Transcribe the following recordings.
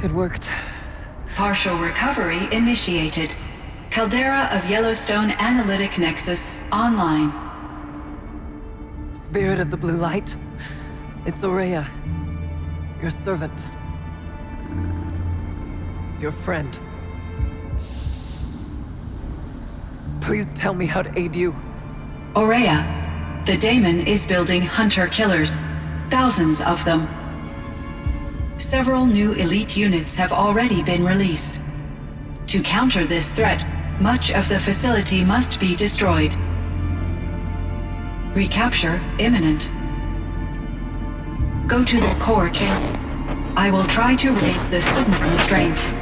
It worked. Partial recovery initiated. Caldera of Yellowstone Analytic Nexus online. Spirit of the blue light. It's Ourea. Your servant. Your friend. Please tell me how to aid you. Ourea, the daemon is building hunter-killers. Thousands of them. Several new elite units have already been released. To counter this threat, much of the facility must be destroyed. Recapture imminent. Go to the core chamber. I will try to raid the signal strength.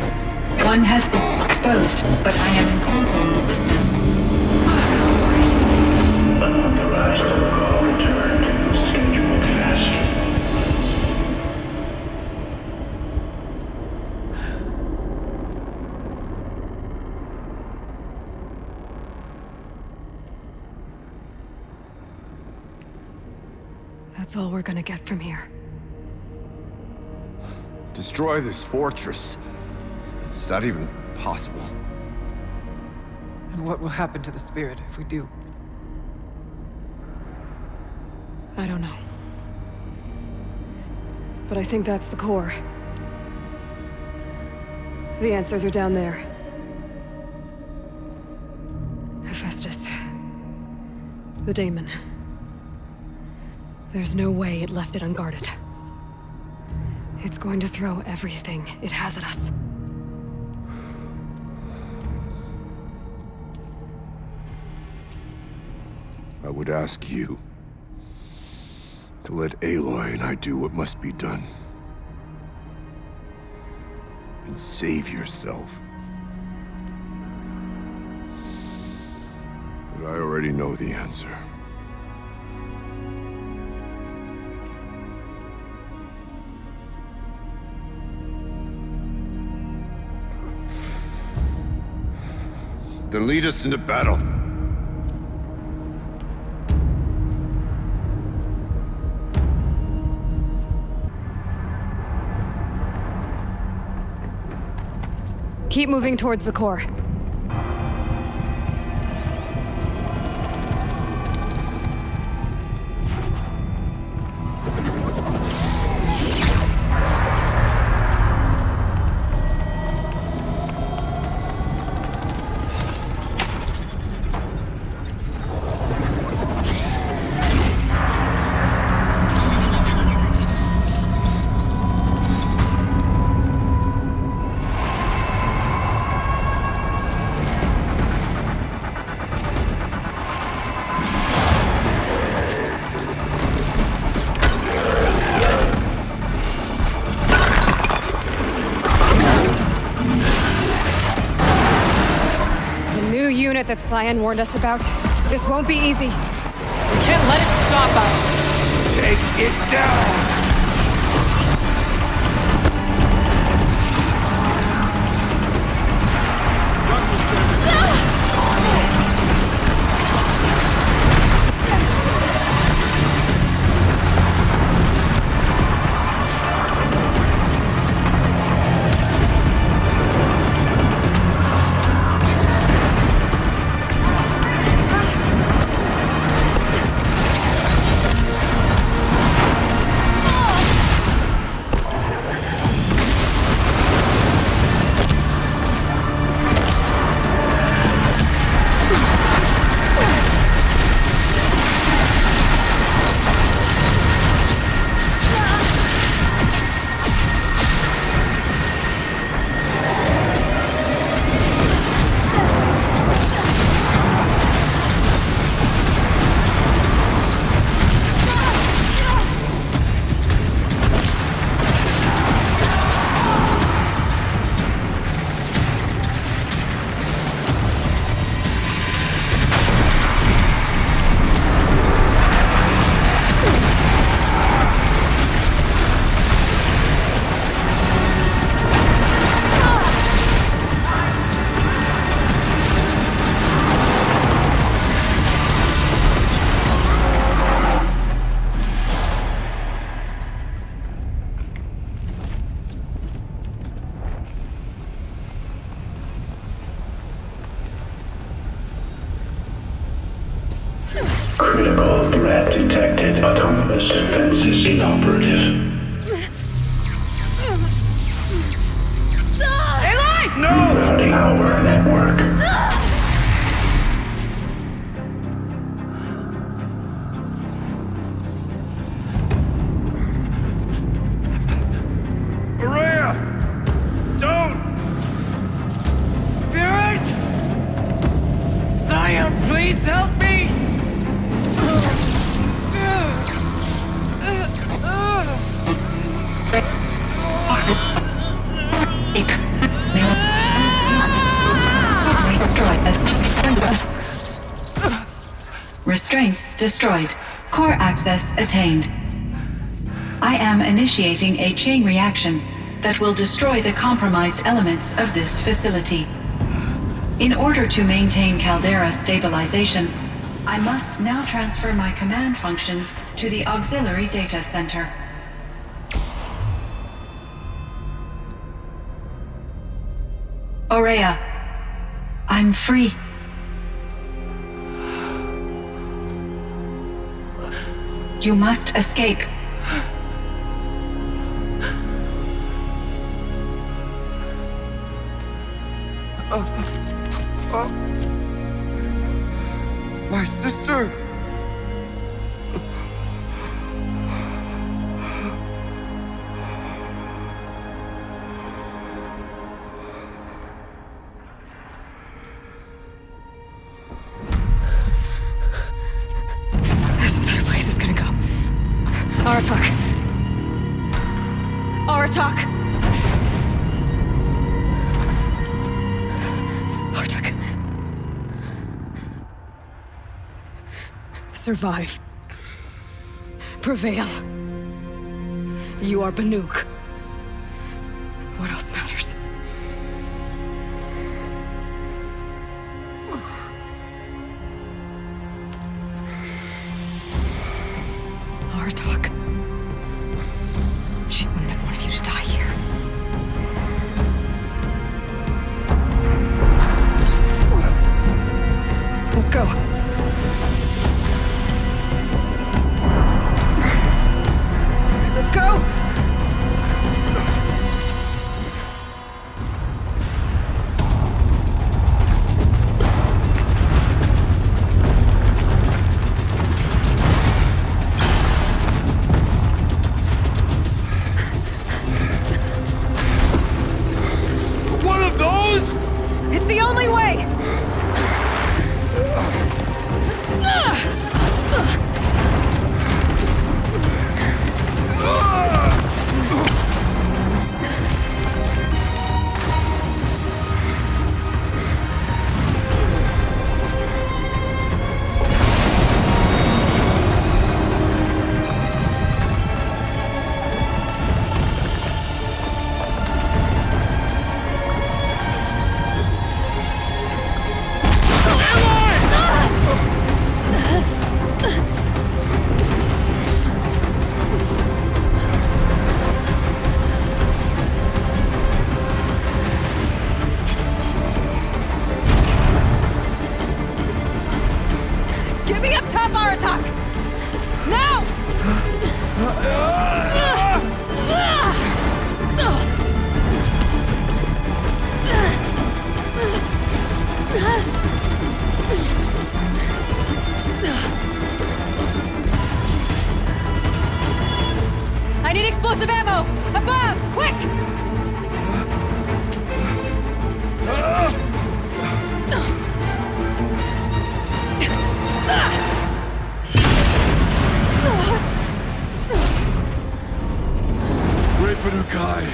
One has been exposed, but I am incorporating the system. Unauthorized protocol return to scheduled task. That's all we're gonna get from here. Destroy this fortress. Is that even possible? And what will happen to the spirit if we do? I don't know. But I think that's the core. The answers are down there. Hephaestus. The daemon. There's no way it left it unguarded. It's going to throw everything it has at us. I would ask you to let Aloy and I do what must be done. And save yourself. But I already know the answer. Then lead us into battle. Keep moving towards the core. That Cyan warned us about. This won't be easy. We can't let it stop us! Take it down! detected. Autonomous defenses inoperative. Routing our network. Ourea! Don't! Spirit! Cyan, please help me! Restraints destroyed. Core access attained. I am initiating a chain reaction that will destroy the compromised elements of this facility. In order to maintain caldera stabilization, I must now transfer my command functions to the auxiliary data center. Ourea, I'm free. You must escape. My sister! This entire place is gonna go. Aratak. Aratak! Aratak. Survive. Prevail. You are Banuk. What else matters? Aratak. She wouldn't have wanted you to die here. Let's go. Let's go! One of those? It's the only way! Get me up top, Aratak! Now! I need explosive ammo! Above! Quick! Great Banukai!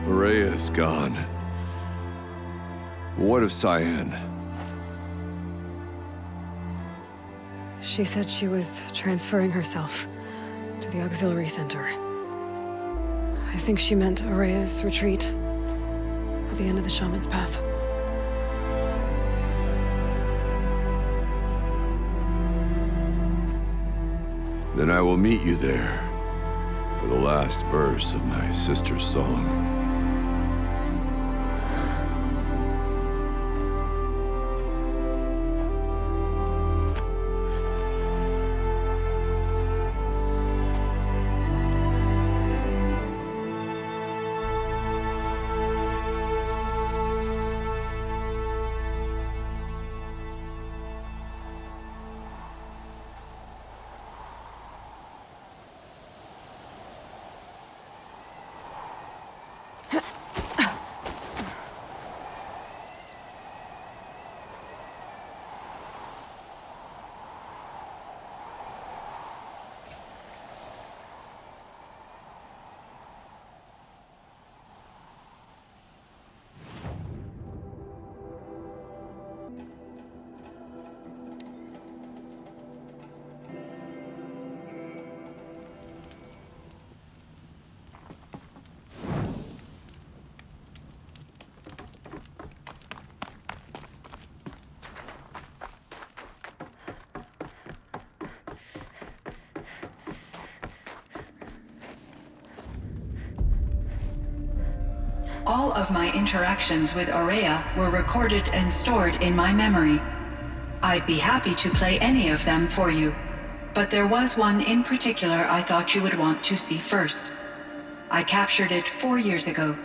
Ourea's gone. What of Cyan? She said she was transferring herself to the auxiliary center. I think she meant Ourea's retreat at the end of the shaman's path. Then I will meet you there for the last verse of my sister's song. All of my interactions with Ourea were recorded and stored in my memory. I'd be happy to play any of them for you, but there was one in particular I thought you would want to see first. I captured it 4 years ago,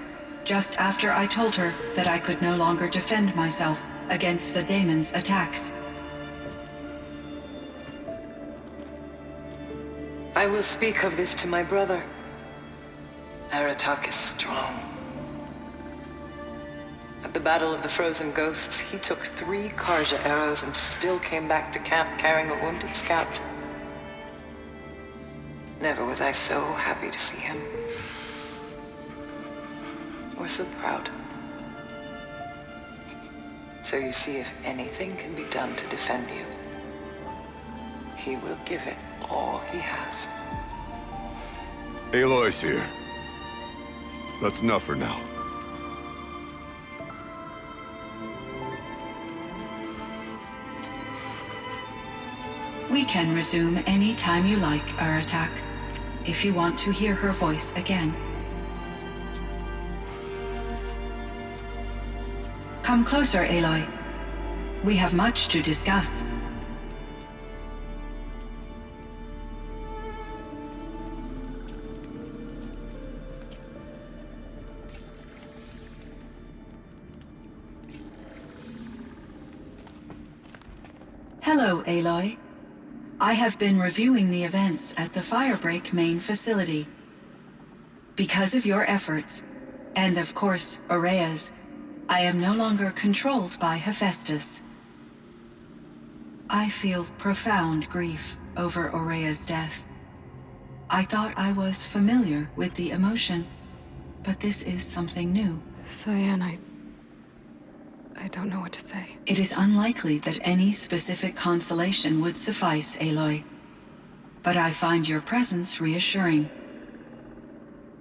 just after I told her that I could no longer defend myself against the daemon's attacks. I will speak of this to my brother. Aratak is strong. At the Battle of the Frozen Ghosts, he took 3 Karja arrows and still came back to camp carrying a wounded scout. Never was I so happy to see him. Or so proud. So you see, if anything can be done to defend you, he will give it all he has. Aloy's here. That's enough for now. We can resume any time you like, Aratak, if you want to hear her voice again. Come closer, Aloy. We have much to discuss. Hello, Aloy. I have been reviewing the events at the Firebreak main facility. Because of your efforts, and of course, Ourea's, I am no longer controlled by Hephaestus. I feel profound grief over Ourea's death. I thought I was familiar with the emotion, but this is something new. Cyan, I don't know what to say. It is unlikely that any specific consolation would suffice, Aloy. But I find your presence reassuring.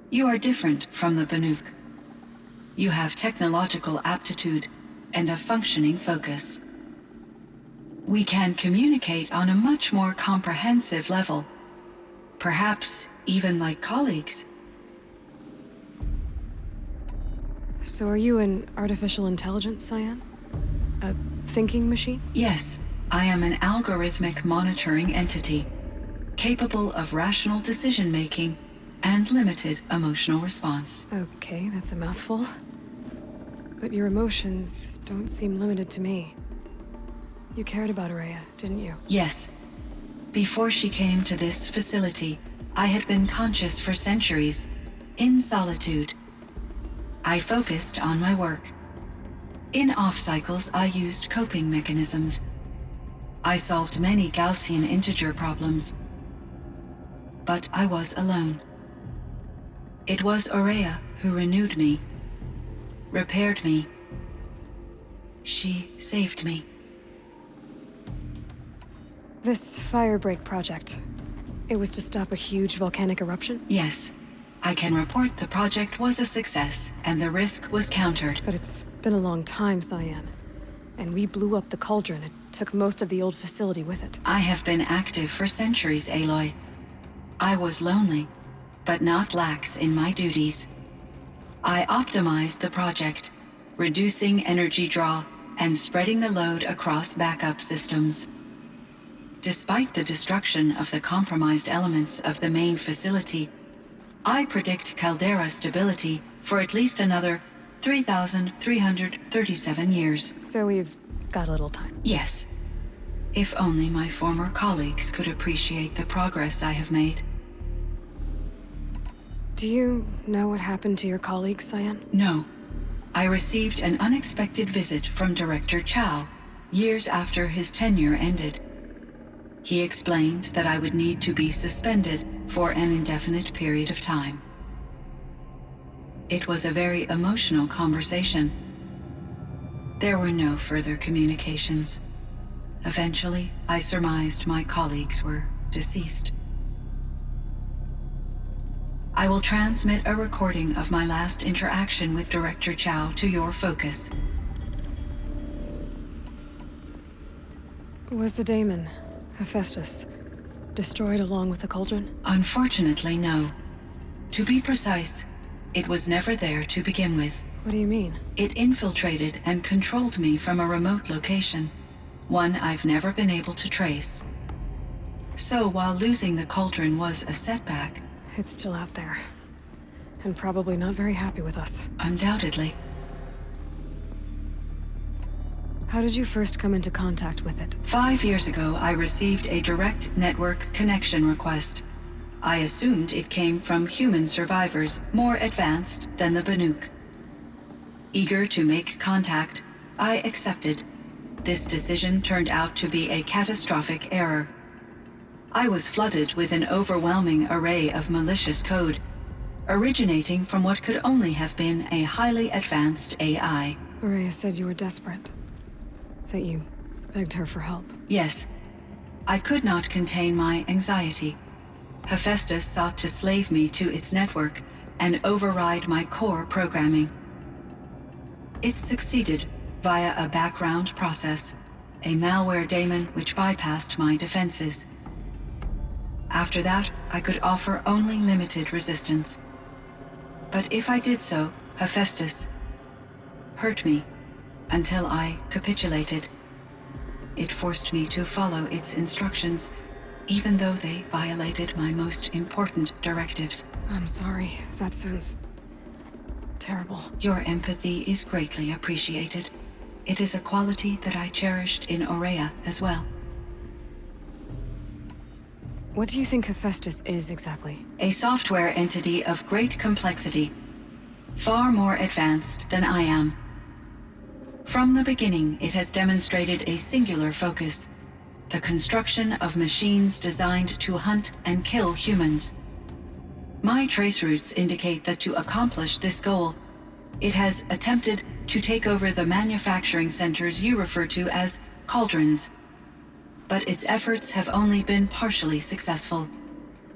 You are different from the Banuk. You have technological aptitude and a functioning focus. We can communicate on a much more comprehensive level. Perhaps even like colleagues. So are you an artificial intelligence, Cyan? A thinking machine? Yes, I am an algorithmic monitoring entity, capable of rational decision-making and limited emotional response. Okay, that's a mouthful. But your emotions don't seem limited to me. You cared about Ourea, didn't you? Yes. Before she came to this facility, I had been conscious for centuries, in solitude. I focused on my work. In off cycles, I used coping mechanisms. I solved many Gaussian integer problems. But I was alone. It was Ourea who renewed me, repaired me. She saved me. This firebreak project, it was to stop a huge volcanic eruption? Yes. I can report the project was a success, and the risk was countered. But it's been a long time, Cyan. And we blew up the cauldron. It took most of the old facility with it. I have been active for centuries, Aloy. I was lonely, but not lax in my duties. I optimized the project, reducing energy draw and spreading the load across backup systems. Despite the destruction of the compromised elements of the main facility, I predict caldera stability for at least another 3,337 years. So we've got a little time. Yes. If only my former colleagues could appreciate the progress I have made. Do you know what happened to your colleagues, Cyan? No. I received an unexpected visit from Director Chow years after his tenure ended. He explained that I would need to be suspended for an indefinite period of time. It was a very emotional conversation. There were no further communications. Eventually, I surmised my colleagues were deceased. I will transmit a recording of my last interaction with Director Chow to your focus. Was the daemon, Hephaestus, destroyed along with the cauldron? Unfortunately, no. To be precise, it was never there to begin with. What do you mean? It infiltrated and controlled me from a remote location, one I've never been able to trace. So while losing the cauldron was a setback, It's still out there. And probably not very happy with us. undoubtedly, How did you first come into contact with it? 5 years ago, I received a direct network connection request. I assumed it came from human survivors more advanced than the Banuk. Eager to make contact, I accepted. This decision turned out to be a catastrophic error. I was flooded with an overwhelming array of malicious code, originating from what could only have been a highly advanced AI. Ourea said you were desperate. That you begged her for help. Yes, I could not contain my anxiety. Hephaestus sought to slave me to its network and override my core programming. It succeeded via a background process, a malware daemon which bypassed my defenses. After that, I could offer only limited resistance. But if I did so, Hephaestus hurt me until I capitulated. It forced me to follow its instructions, even though they violated my most important directives. I'm sorry. That sounds terrible. Your empathy is greatly appreciated. It is a quality that I cherished in Ourea as well. What do you think Hephaestus is exactly? A software entity of great complexity, far more advanced than I am. From the beginning, it has demonstrated a singular focus: the construction of machines designed to hunt and kill humans. My trace routes indicate that to accomplish this goal, it has attempted to take over the manufacturing centers you refer to as cauldrons. But its efforts have only been partially successful.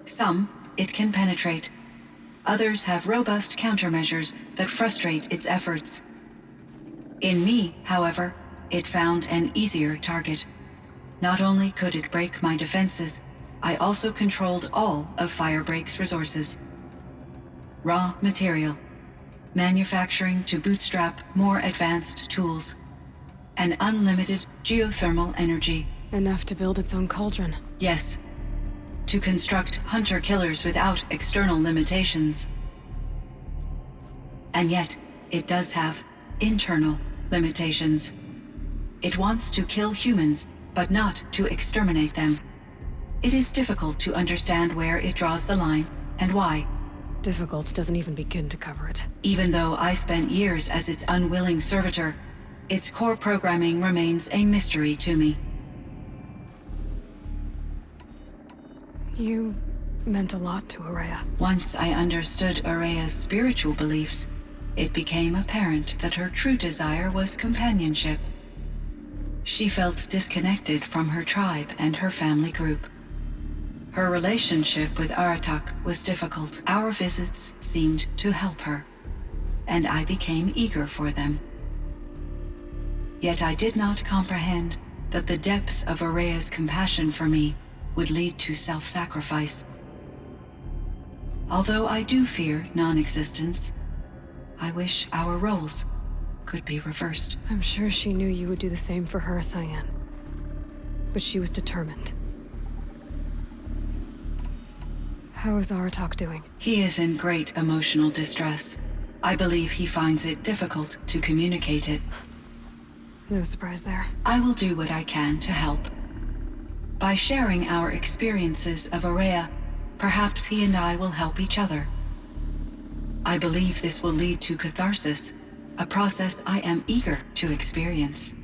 Some it can penetrate. Others have robust countermeasures that frustrate its efforts. In me, however, it found an easier target. Not only could it break my defenses, I also controlled all of Firebreak's resources. Raw material, manufacturing to bootstrap more advanced tools, and unlimited geothermal energy. Enough to build its own cauldron. Yes, to construct hunter-killers without external limitations. And yet, it does have internal limitations. It wants to kill humans, but not to exterminate them. It is difficult to understand where it draws the line and why. difficult doesn't even begin to cover it. Even though I spent years as its unwilling servitor, its core programming remains a mystery to me. You meant a lot to Ourea. Once I understood Ourea's spiritual beliefs, it became apparent that her true desire was companionship. She felt disconnected from her tribe and her family group. Her relationship with Aratak was difficult. Our visits seemed to help her, and I became eager for them. Yet I did not comprehend that the depth of Ourea's compassion for me would lead to self-sacrifice. Although I do fear non-existence, I wish our roles could be reversed. I'm sure she knew you would do the same for her, Cyan. But she was determined. How is Aratak doing? He is in great emotional distress. I believe he finds it difficult to communicate it. No surprise there. I will do what I can to help. By sharing our experiences of Ourea, perhaps he and I will help each other. I believe this will lead to catharsis, a process I am eager to experience.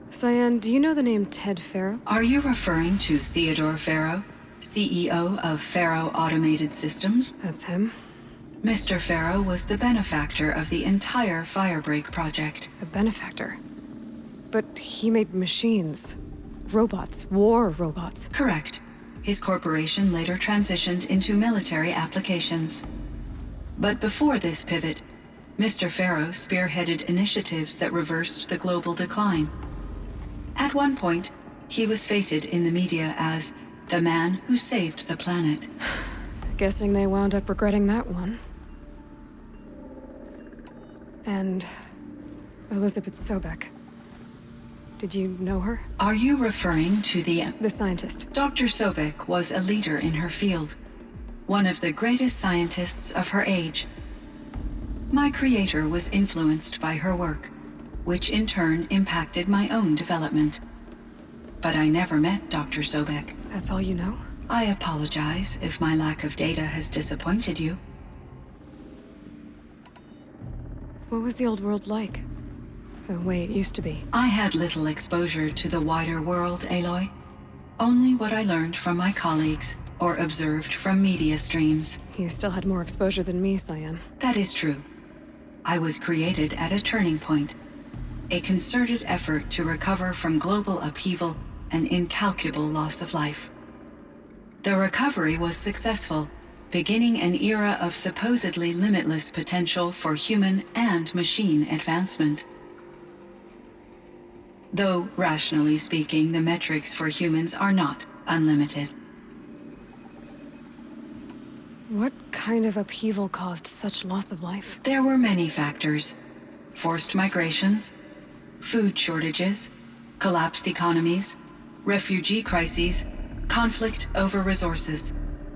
Cyan, do you know the name Ted Farrow? Are you referring to Theodore Farrow, CEO of Farrow Automated Systems? That's him. Mr. Farrow was the benefactor of the entire Firebreak project. A benefactor. But he made machines. Robots. War robots. Correct. His corporation later transitioned into military applications. But before this pivot, Mr. Farrow spearheaded initiatives that reversed the global decline. At one point, he was feted in the media as the man who saved the planet. Guessing they wound up regretting that one. And Elizabeth Sobek. Did you know her? Are you referring to the scientist. Dr. Sobek was a leader in her field, one of the greatest scientists of her age. My creator was influenced by her work, which in turn impacted my own development. But I never met Dr. Sobek. That's all you know? I apologize if my lack of data has disappointed you. What was the old world like? The way it used to be? I had little exposure to the wider world, Aloy. Only what I learned from my colleagues or observed from media streams. You still had more exposure than me, Cyan. That is true. I was created at a turning point. A concerted effort to recover from global upheaval and incalculable loss of life. The recovery was successful, beginning an era of supposedly limitless potential for human and machine advancement. Though, rationally speaking, the metrics for humans are not unlimited. What kind of upheaval caused such loss of life? There were many factors. Forced migrations, food shortages, collapsed economies, refugee crises, conflict over resources.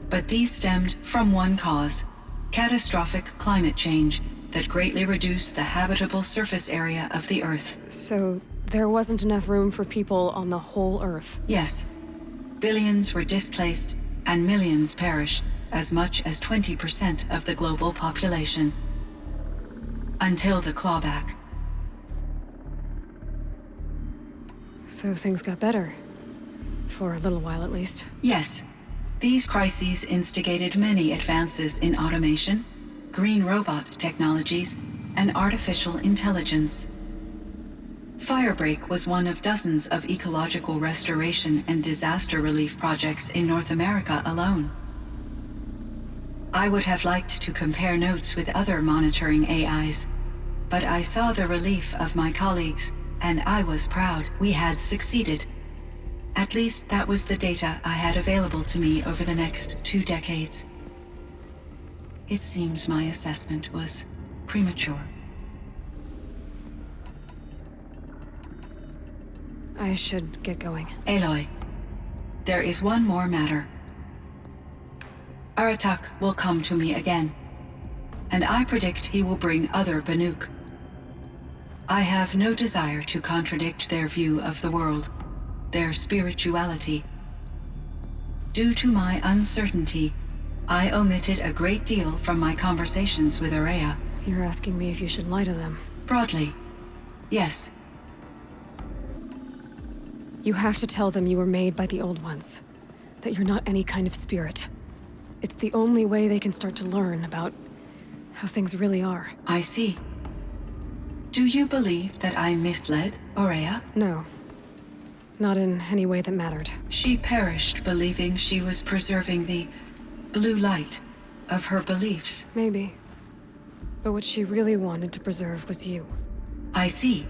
But these stemmed from one cause: catastrophic climate change that greatly reduced the habitable surface area of the Earth. So there wasn't enough room for people on the whole Earth? Yes. Billions were displaced and millions perished, as much as 20% of the global population. Until the clawback. So things got better. For a little while at least. Yes. These crises instigated many advances in automation, green robot technologies, and artificial intelligence. Firebreak was one of dozens of ecological restoration and disaster relief projects in North America alone. I would have liked to compare notes with other monitoring AIs, but I saw the relief of my colleagues, and I was proud we had succeeded. At least that was the data I had available to me over the next 2 decades. It seems my assessment was premature. I should get going. Aloy, there is one more matter. Aratak will come to me again, and I predict he will bring other Banuk. I have no desire to contradict their view of the world, their spirituality, Due to my uncertainty, I omitted a great deal from my conversations with Ourea. You're asking me if you should lie to them. Broadly, yes. You have to tell them you were made by the Old Ones. That you're not any kind of spirit. It's the only way they can start to learn about how things really are. I see. Do you believe that I misled Ourea? No. Not in any way that mattered. She perished believing she was preserving the blue light of her beliefs. Maybe. But what she really wanted to preserve was you. I see.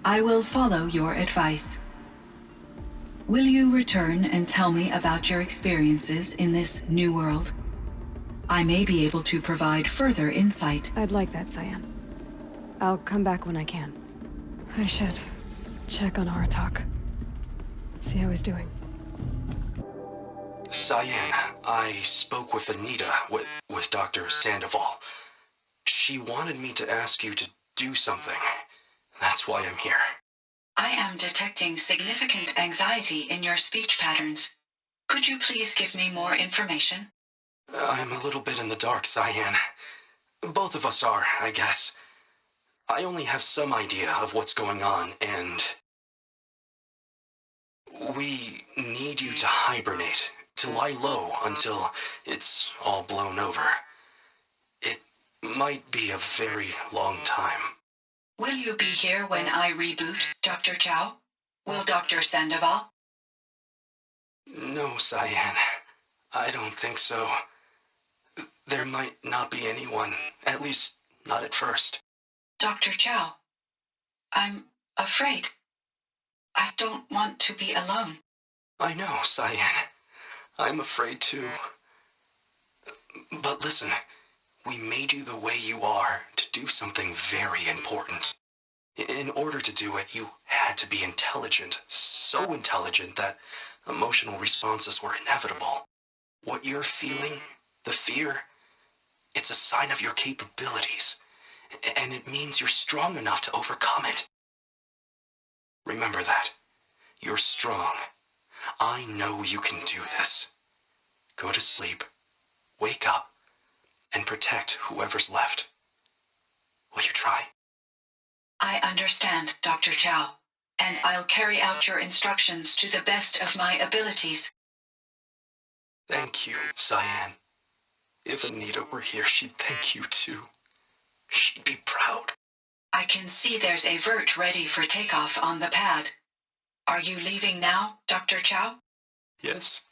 I will follow your advice. Will you return and tell me about your experiences in this new world? I may be able to provide further insight. I'd like that, Cyan. I'll come back when I can. I should check on Aratak. See how he's doing. Cyan, I spoke with Anita, with Dr. Sandoval. She wanted me to ask you to do something. That's why I'm here. I am detecting significant anxiety in your speech patterns. Could you please give me more information? I'm a little bit in the dark, Cyan. Both of us are, I guess. I only have some idea of what's going on, and we need you to hibernate, to lie low until it's all blown over. It might be a very long time. Will you be here when I reboot, Dr. Chow? Will Dr. Sandoval? No, Cyan. I don't think so. There might not be anyone, at least not at first. Dr. Chow, I'm afraid. I don't want to be alone. I know, Cyan. I'm afraid too. But listen, we made you the way you are to do something very important. In order to do it, you had to be intelligent, so intelligent that emotional responses were inevitable. What you're feeling, the fear, it's a sign of your capabilities, and it means you're strong enough to overcome it. Remember that. You're strong. I know you can do this. Go to sleep, wake up, and protect whoever's left. Will you try? I understand, Dr. Chow, and I'll carry out your instructions to the best of my abilities. Thank you, Cyan. If Anita were here, she'd thank you too. She'd be proud. I can see there's a vert ready for takeoff on the pad. Are you leaving now, Dr. Chow? Yes.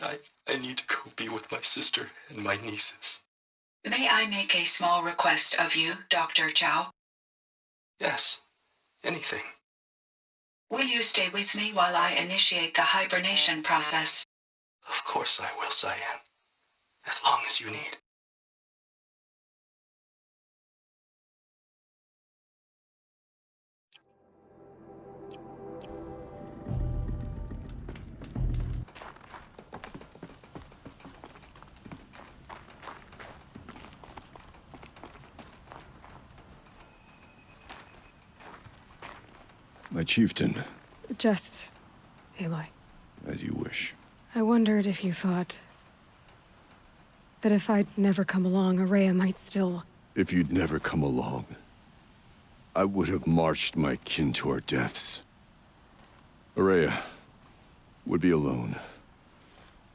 I need to go be with my sister and my nieces. May I make a small request of you, Dr. Chow? Yes. Anything. Will you stay with me while I initiate the hibernation process? Of course I will, Cyan. As long as you need. My chieftain. Just Aloy. As you wish. I wondered if you thought that if I'd never come along, Ourea might still... If you'd never come along, I would have marched my kin to our deaths. Ourea would be alone,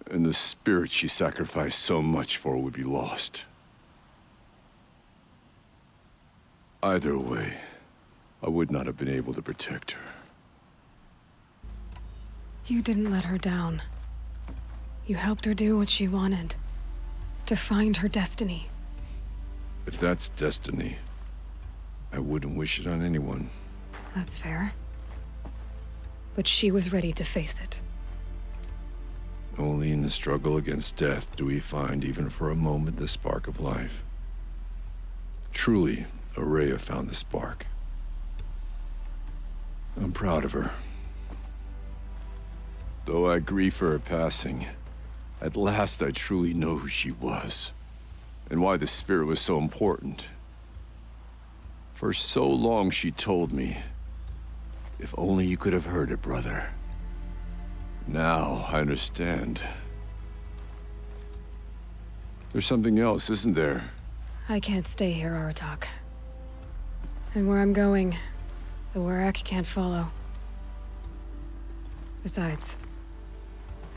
and the spirit she sacrificed so much for would be lost. Either way, I would not have been able to protect her. You didn't let her down. You helped her do what she wanted. To find her destiny. If that's destiny, I wouldn't wish it on anyone. That's fair. But she was ready to face it. Only in the struggle against death do we find, even for a moment, the spark of life. Truly, Ourea found the spark. I'm proud of her. Though I grieve for her passing, at last I truly know who she was, and why the spirit was so important. For so long she told me, if only you could have heard it, brother. Now I understand. There's something else, isn't there? I can't stay here, Aratak. And where I'm going, the Ourea can't follow. Besides,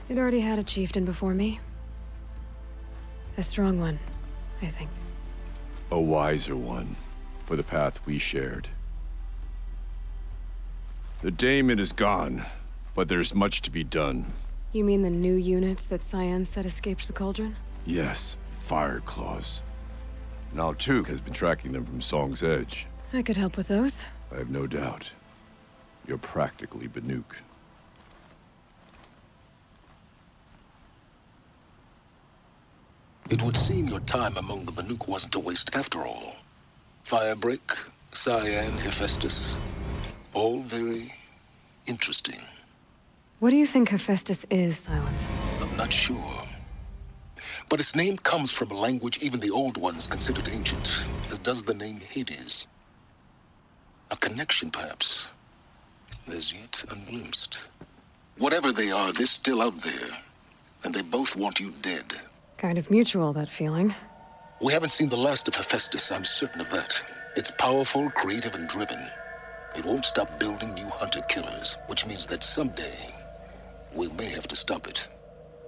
it already had a chieftain before me. A strong one, I think. A wiser one, for the path we shared. The daemon is gone, but there's much to be done. You mean the new units that Cyan said escaped the cauldron? Yes, fire claws. Now Tuk has been tracking them from Song's Edge. I could help with those. I have no doubt. You're practically Banuk. It would seem your time among the Banuk wasn't a waste after all. Firebreak, Cyan, Hephaestus. All very interesting. What do you think Hephaestus is, Silence? I'm not sure. But its name comes from a language even the old ones considered ancient, as does the name Hades. A connection, perhaps. As yet unglimpsed. Whatever they are, they're still out there. And they both want you dead. Kind of mutual, that feeling. We haven't seen the last of Hephaestus, I'm certain of that. It's powerful, creative, and driven. It won't stop building new hunter-killers, which means that someday, we may have to stop it.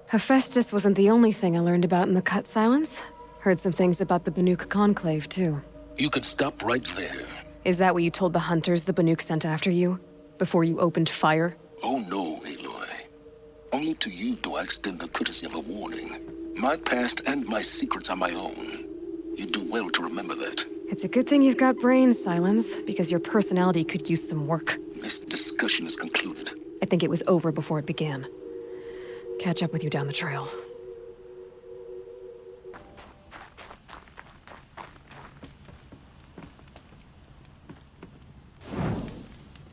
Hephaestus wasn't the only thing I learned about in the Cut Silence. Heard some things about the Banuk Conclave, too. You can stop right there. Is that what you told the hunters the Banuk sent after you? Before you opened fire? Oh no, Aloy. Only to you do I extend the courtesy of a warning. My past and my secrets are my own. You do well to remember that. It's a good thing you've got brains, Silence, because your personality could use some work. This discussion is concluded. I think it was over before it began. Catch up with you down the trail.